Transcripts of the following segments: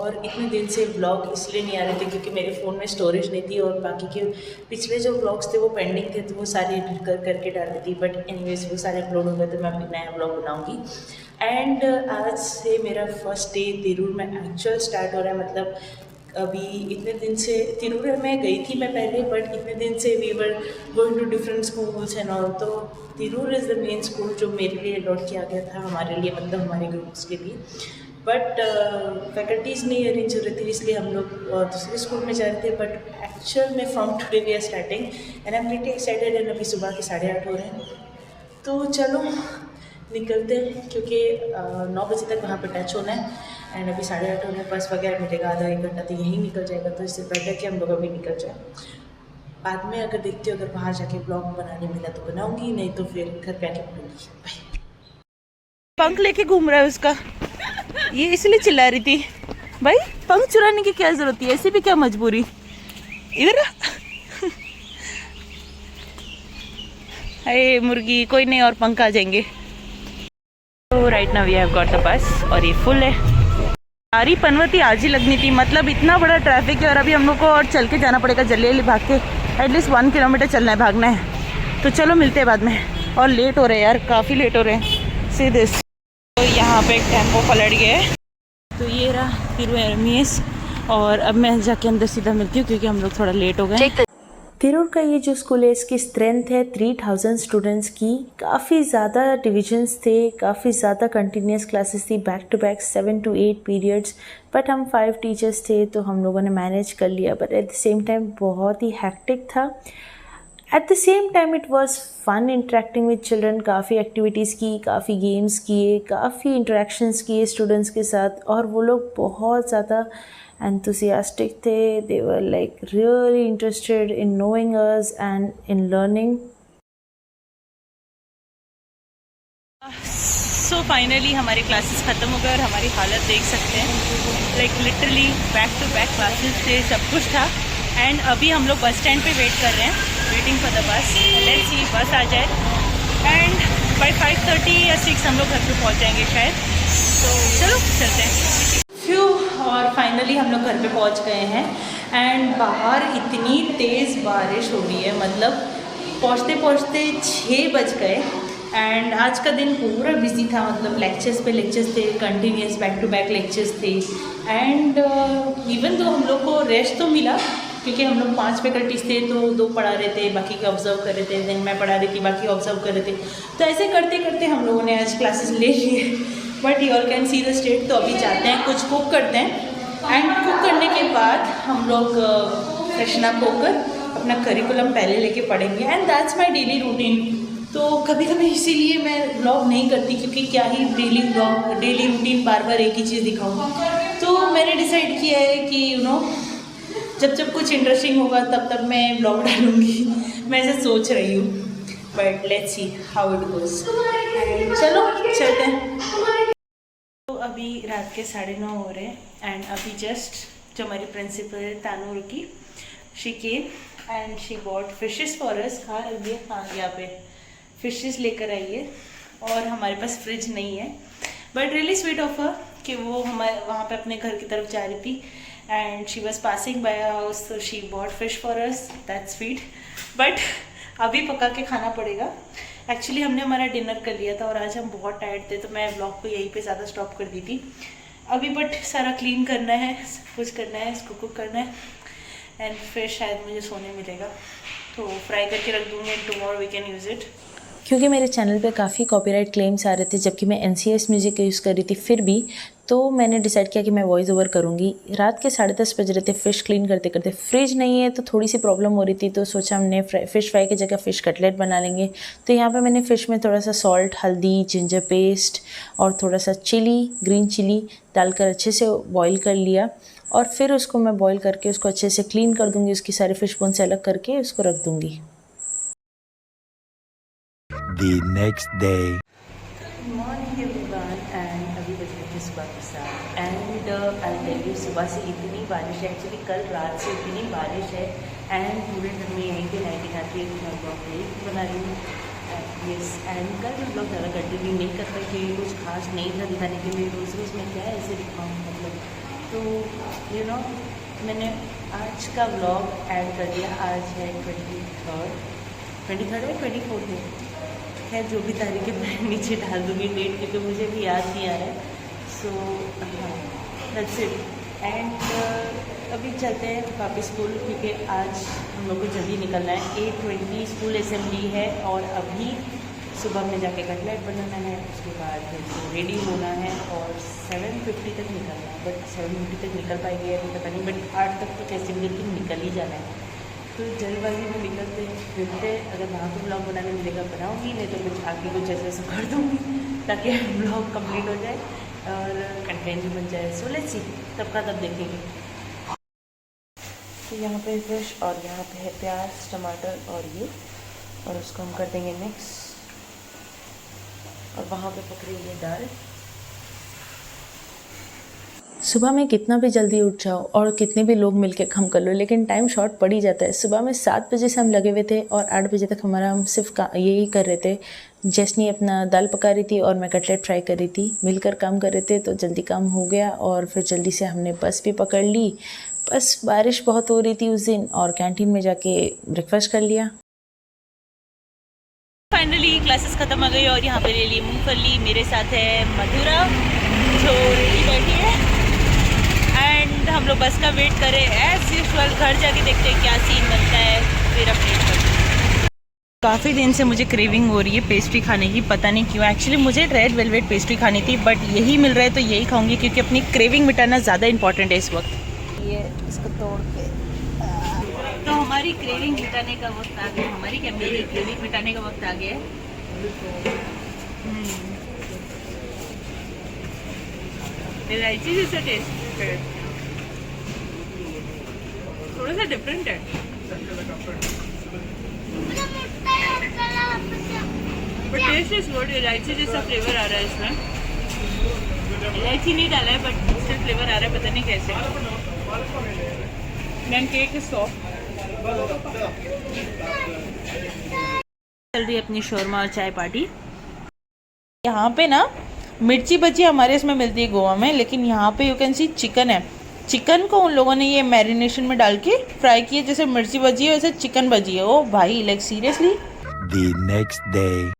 और इतने दिन से व्लॉग इसलिए नहीं आ रहे थे क्योंकि मेरे फ़ोन में स्टोरेज नहीं थी और बाकी के पिछले जो व्लॉग्स थे वो पेंडिंग थे, तो वो सारे एडिट करके डाल दी थी। बट एनीवेज वो सारे अपलोड हो गए, तो मैं अभी नया व्लॉग बनाऊँगी। एंड आज से मेरा फर्स्ट डे तिरूर में एक्चुअल स्टार्ट हो रहा है। मतलब अभी इतने दिन से तिरूर में गई थी मैं पहले, बट इतने दिन से we were going to different schools and all, तो Tirur is the main school जो मेरे लिए अलॉट किया गया था, हमारे लिए, मतलब हमारे ग्रुप्स के लिए। बट फैकल्टीज़ नहीं अरेंज हो रही थी, इसलिए हम लोग दूसरे स्कूल में जा रहे थे। बट एक्चुअल में from today we are starting and I am really excited. And अभी सुबह के 8:30 हो रहे हैं, तो चलो निकलते हैं क्योंकि 9 बजे तक वहाँ पर टच होना है। एंड अभी 8:30 होने, बस वगैरह मिलेगा, आधा 1 घंटा तो यहीं निकल जाएगा। तो इससे बेटर कि हम लोग अभी निकल जाए। बाद में अगर देखती हो, अगर वहाँ जाके ब्लॉग बनाने मिला तो बनाऊंगी, नहीं तो फिर घर पे आके बनाऊंगी। बाय। पंख लेके घूम रहा है उसका, ये इसलिए चिल्ला रही थी। भाई पंख चुराने की क्या जरूरत है, ऐसे भी क्या मजबूरी। इधर अरे मुर्गी, कोई नहीं, और पंख आ जाएंगे। तो right now we have got the bus और ये फुल है। सारी पनवती आज ही लगनी थी, मतलब इतना बड़ा ट्रैफिक है। और अभी हम लोग को और चल के जाना पड़ेगा, जल्दी जल्दी भाग के एटलीस्ट 1 किलोमीटर चलना है, भागना है। तो चलो मिलते हैं बाद में। और लेट हो रहे हैं यार, काफ़ी लेट हो रहे हैं। सी दिस, तो यहाँ पे एक टेम्पो पलट गया है। तो ये रहा तिरुर एरमियस, और अब मैं जाके अंदर सीधा मिलती हूँ क्योंकि हम लोग थोड़ा लेट हो गए। तिरूर का ये जो स्कूल है, इसकी स्ट्रेंथ है 3000 स्टूडेंट्स की। काफ़ी ज़्यादा डिविजन्स थे, काफ़ी ज़्यादा कंटिन्यूस क्लासेस थी, back to back 7 to 8 periods. But हम 5 टीचर्स थे तो हम लोगों ने मैनेज कर लिया। But at the same time बहुत ही हैक्टिक था। At the same time it was fun interacting with children. काफ़ी एक्टिविटीज़ की, काफ़ी गेम्स किए, काफ़ी इंटरेक्शंस किए स्टूडेंट्स के साथ। और वो लोग बहुत ज़्यादा enthusiastic they were like really interested in knowing us and in learning. So finally हमारे क्लासेस ख़त्म हो गए और हमारी हालत देख सकते हैं। Like literally back to back classes थे, सब कुछ था। एंड अभी हम लोग बस स्टैंड पे वेट कर रहे हैं, waiting for the bus. Let's see बस आ जाए एंड बाय 5:30 या 6 हम लोग घर पे पहुंच जाएंगे शायद। तो चलो चलते हैं। और फाइनली हम लोग घर पे पहुंच गए हैं। एंड बाहर इतनी तेज़ बारिश हो रही है, मतलब पहुंचते पहुंचते 6 बज गए। एंड आज का दिन पूरा बिजी था, मतलब लेक्चर्स पे लेक्चर्स थे, continuous back to back lectures थे। एंड इवन तो हम लोग को रेस्ट तो मिला क्योंकि हम लोग 5 फैकल्टीज थे, तो 2 पढ़ा रहे थे, बाकी के ऑब्जर्व कर रहे थे। देन मैं पढ़ा रही थी, बाकी ऑब्जर्व कर रहे थे। तो ऐसे करते करते हम लोगों ने आज क्लासेस ले लिए। But you all can see the state. तो अभी जाते हैं, कुछ कुक करते हैं। एंड कुक करने के बाद हम लोग फ्रेशन अप होकर अपना करिकुलम पहले लेके पढ़ेंगे। And that's my daily routine. तो कभी कभी इसीलिए मैं व्लॉग नहीं करती क्योंकि क्या ही डेली रूटीन बार बार एक ही चीज़ दिखाऊँ। तो मैंने डिसाइड किया है कि जब जब कुछ इंटरेस्टिंग होगा तब तब मैं व्लॉग डालूँगी। मैं ऐसे सोच रही हूँ, but let's see how it goes. चलो चलते हैं। तो अभी रात के 9:30 हो रहे हैं। एंड अभी जस्ट जो हमारी प्रिंसिपल है तानूर की, she came and she bought fishes for us. हाँ ये, हाँ यहाँ पे फिशेस लेकर आई है। और हमारे पास फ्रिज नहीं है, but really sweet of her कि वो हमारे वहाँ पे अपने घर की तरफ जा रही थी and she was passing by house, तो she bought fish for us. That's sweet. But अभी पका के खाना पड़ेगा। एक्चुअली हमने हमारा डिनर कर लिया था और आज हम बहुत टायर्ड थे, तो मैं व्लॉग को यहीं पे ज़्यादा स्टॉप कर दी थी अभी। बट सारा क्लीन करना है, सब कुछ करना है, इसको कुक करना है एंड फिर शायद मुझे सोने मिलेगा, तो फ्राई करके रख दूँगी and tomorrow we can use it. क्योंकि मेरे चैनल पे काफ़ी कॉपीराइट क्लेम्स आ रहे थे जबकि मैं NCS म्यूज़िक यूज़ कर रही थी, फिर भी तो मैंने डिसाइड किया कि मैं वॉइस ओवर करूँगी। रात के 10:30 बज रहे थे, फ़िश क्लीन करते करते। फ्रिज नहीं है तो थोड़ी सी प्रॉब्लम हो रही थी, तो सोचा हमने फ़िश फ्राई की जगह फ़िश कटलेट बना लेंगे। तो यहाँ पे मैंने फ़िश में थोड़ा सा सॉल्ट, हल्दी, जिंजर पेस्ट और थोड़ा सा चिली, ग्रीन चिली डालकर अच्छे से बॉईल कर लिया। और फिर उसको मैं बॉईल करके उसको अच्छे से क्लीन कर दूँगी, उसकी सारी फ़िश बोन से अलग करके उसको रख दूँगी। The next day. Good morning everyone, and अभी बज रहे थे सुबह के 7 एंड आई टेल यू सुबह से इतनी बारिश है। एक्चुअली कल रात से इतनी बारिश है एंड पूरे दिन में यहीं पे लाइटिंग आती है। मैं ब्लॉग यही बना रही हूँ। यस, एंड कल मैं ब्लॉग ज़्यादा कंटिन्यू नहीं कर पाई क्योंकि कुछ खास नहीं था दिखाने के लिए। रोज़ रोज़ मैं क्या ऐसे दिखाऊँ, मतलब तो मैंने आज का व्लॉग ऐड कर दिया। आज है 23rd है 24th है, खैर जो भी तारीख है मैं नीचे डाल दूँगी डेट, क्योंकि मुझे भी याद नहीं आ रहा है। सो हाँ, दैट्स इट। एंड अभी चलते हैं वापस स्कूल, क्योंकि आज हम लोग को जल्दी निकलना है। 8:20 स्कूल असेंबली है और अभी सुबह में जाके कटलेट बनाना है, उसके बाद फिर रेडी होना है और 7:50 तक निकलना है। बट 7:50 तक निकल पाएंगे या नहीं पता नहीं, बट 8 तक तो कैसे भी लेकिन निकल ही जाना है। तो जल्दबाजी में निकलते हैं, मिलते हैं। अगर वहाँ पर ब्लॉग बनाने मिलेगा बनाऊँगी, नहीं तो कुछ आगे कुछ ऐसे कर दूँगी ताकि ब्लॉग कंप्लीट हो जाए और कंटेंट भी बन जाए। सो लेट्स सी, तब का तब देखेंगे। तो यहाँ पे फिश और यहाँ पे है प्याज टमाटर और ये, और उसको हम कर देंगे मिक्स। और वहाँ पे पकड़ी है दाल। सुबह में कितना भी जल्दी उठ जाओ और कितने भी लोग मिलके काम कर लो, लेकिन टाइम शॉर्ट पड़ ही जाता है। सुबह में 7 बजे से हम लगे हुए थे और 8 बजे तक हमारा हम सिर्फ यही कर रहे थे। जैसनी अपना दाल पका रही थी और मैं कटलेट फ्राई कर रही थी, मिलकर काम कर रहे थे, तो जल्दी काम हो गया। और फिर जल्दी से हमने बस भी पकड़ ली। बस बारिश बहुत हो रही थी उस दिन, और कैंटीन में जाके ब्रेकफास्ट कर लिया। फाइनली क्लासेस ख़त्म हो गई और यहाँ पे ले ली मूंगफली। मेरे साथ है मधुरा जो रेडी बैठी है, एंड हम लोग बस का वेट करें एज यूजुअल। घर जाके देखते हैं क्या सीन बनता है, फिर अपडेट करते हैं। काफ़ी दिन से मुझे क्रेविंग हो रही है पेस्ट्री खाने की, पता नहीं क्यों। एक्चुअली मुझे रेड वेलवेट पेस्ट्री खानी थी, बट यही मिल रहा है तो यही खाऊंगी, क्योंकि अपनी क्रेविंग मिटाना ज़्यादा इंपॉर्टेंट है इस वक्त। ये इसको तोड़ के तो हमारी क्रेविंग मिटाने का वक्त आ गया। हमारी क्या, मेरी क्रेविंग मिटाने का वक्त आ गया है। इलायची जैसा टेस्ट है, थोड़ा सा डिफरेंट है, बट टेस्ट इज गुड। इलायची जैसा फ्लेवर आ रहा है इसमें। इलायची नहीं डाला है बट इससे फ्लेवर आ रहा है, पता नहीं कैसे। Ma'am cake is soft. चल रही है अपनी शोरमा और चाय पार्टी। यहाँ पे ना मिर्ची भजी हमारे इसमें मिलती है गोवा में, लेकिन यहाँ पे यू कैन सी चिकन है। चिकन को उन लोगों ने ये मैरिनेशन में डाल के फ्राई किया, जैसे मिर्ची भजी है वैसे चिकन भजी है। ओ भाई, like seriously. The next day.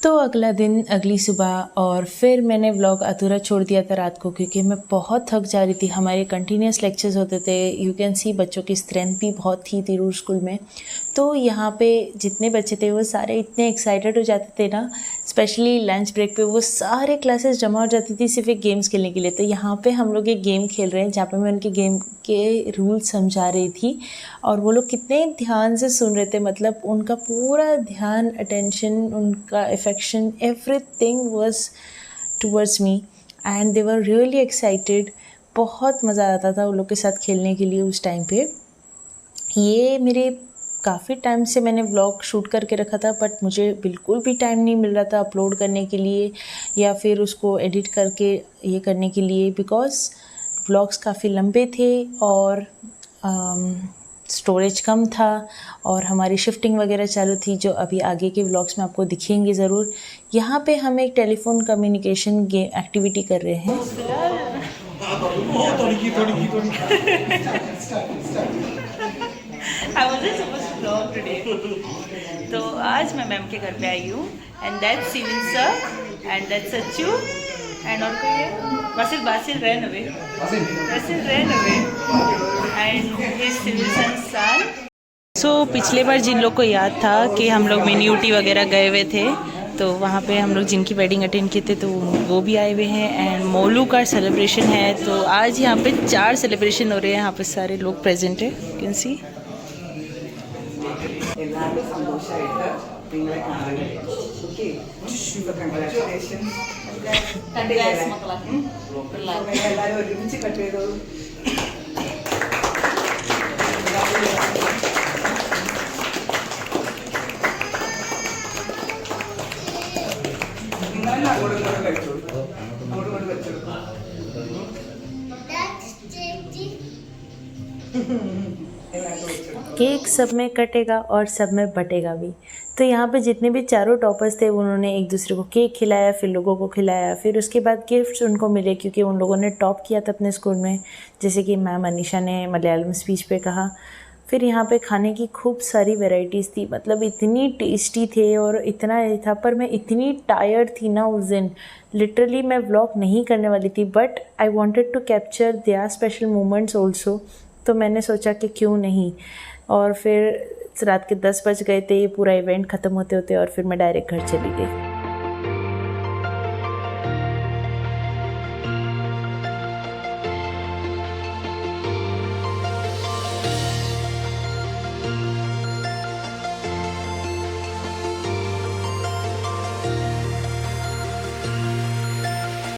तो अगला दिन, अगली सुबह, और फिर मैंने व्लॉग अधूरा छोड़ दिया था रात को, क्योंकि मैं बहुत थक जा रही थी। हमारे कंटिन्यूस लेक्चर्स होते थे। यू कैन सी बच्चों की स्ट्रेंथ भी बहुत थी तिरूर स्कूल में। तो यहाँ पे जितने बच्चे थे वो सारे इतने एक्साइटेड हो जाते थे ना, स्पेशली लंच ब्रेक पे वो सारे क्लासेस जमा हो जाती थी सिर्फ एक गेम्स खेलने के लिए। तो यहाँ पे हम लोग एक गेम खेल रहे हैं जहाँ पे मैं उनके गेम के रूल्स समझा रही थी, और वो लोग कितने ध्यान से सुन रहे थे। मतलब उनका पूरा ध्यान, अटेंशन, उनका affection, everything was towards me, and they were really excited. बहुत मज़ा आता था उन लोग के साथ खेलने के लिए उस टाइम पे। ये मेरे काफ़ी टाइम से मैंने व्लॉग शूट करके रखा था, बट मुझे बिल्कुल भी टाइम नहीं मिल रहा था अपलोड करने के लिए या फिर उसको एडिट करके ये करने के लिए, बिकॉज़ व्लॉग्स काफ़ी लंबे थे और स्टोरेज कम था, और हमारी शिफ्टिंग वगैरह चालू थी, जो अभी आगे के व्लॉग्स में आपको दिखेंगे ज़रूर। यहाँ पे हम एक टेलीफोन कम्युनिकेशन एक्टिविटी कर रहे हैं। I wasn't supposed to vlog today. तो आज मैं मैम के घर पे आई हूँ, and that's civil sir and that's Sachu and और कोई है Basil ran away and his civil संस्थान। सो पिछले बार जिन लोग को याद था कि हम लोग मिनी ऊटी वगैरह गए हुए थे, तो वहाँ पे हम लोग जिनकी वेडिंग अटेंड किए थे तो वो भी आए हुए हैं, एंड मोलू का सेलिब्रेशन है। तो आज यहाँ पे 4 सेलिब्रेशन हो रहे हैं, यहाँ पे सारे लोग प्रेजेंट है, यू कैन सी। ಎಲ್ಲರಿಗೂ ಸಂತೋಷ ಆಯ್ತಾ ನಿಮಗೆ ಓಕೆ ಕಂಗ್ರಾಚುಲೇಷನ್ ಎಲ್ಲರೂ ഒരുമിച്ച് കട്ട് ചെയ്തോളൂ നിങ്ങളെല്ലാം അങ്ങോട്ട് കഴിച്ചോളൂ അങ്ങോട്ട് വെച്ചോളൂ എല്ലാവർക്കും വെച്ചോളൂ केक सब में कटेगा और सब में बटेगा भी। तो यहाँ पे जितने भी चारों टॉपर्स थे उन्होंने एक दूसरे को केक खिलाया, फिर लोगों को खिलाया, फिर उसके बाद गिफ्ट्स उनको मिले क्योंकि उन लोगों ने टॉप किया था अपने स्कूल में, जैसे कि मैम अनीशा ने मलयालम स्पीच पे कहा। फिर यहाँ पे खाने की खूब सारी वैरायटीज़ थी, मतलब इतनी टेस्टी थे और इतना ये था, पर मैं इतनी टायर्ड थी ना उस दिन, लिटरली मैं व्लॉग नहीं करने वाली थी, but I wanted to capture their special moments also, तो मैंने सोचा कि क्यों नहीं। और फिर रात के 10 बज गए थे, ये पूरा इवेंट ख़त्म होते होते, और फिर मैं डायरेक्ट घर चली गई।